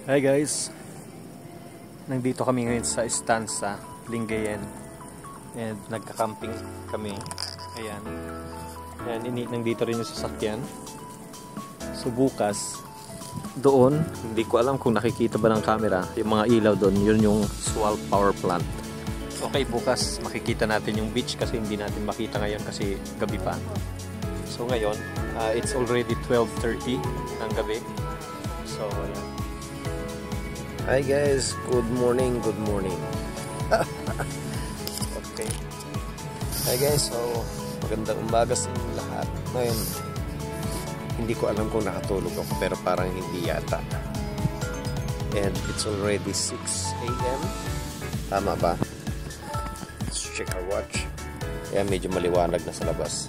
Hi guys, nandito kami ngayon sa Stanza, Lingayen, and nagka-camping kami. Ayan, nandito rin yung sasakyan. So bukas, doon, hindi ko alam kung nakikita ba ng camera, yung mga ilaw doon, yun yung Swal Power Plant. Okay, bukas makikita natin yung beach kasi hindi natin makita ngayon kasi gabi pa. So ngayon, it's already 12:30 ng gabi. So ayan. Hi guys, good morning. Okay. Hi guys, so magandang umaga sa inyo lahat. Ngayon, hindi ko alam kung nakatulog ako pero parang hindi yata. And it's already 6 AM. Tama ba? Let's check our watch. Kaya medyo maliwanag na sa labas.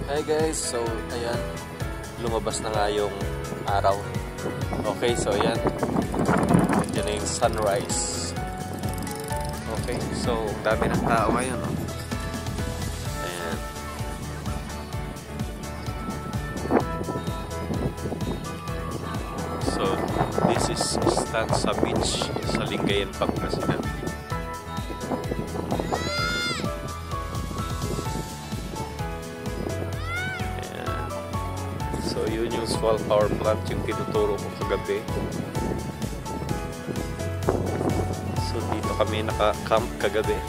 Hi guys, so ayan, lumabas na nga yung araw. Okay, so ayan, nandiyan na yung sunrise. Okay, so dami ng tao ngayon, no? Ayan. So this is Stanza Beach sa Lingayen, Pangasinan. So yun yung Swal Power Plant yung tinuturo ko kagabi. So dito kami naka-camp kagabi.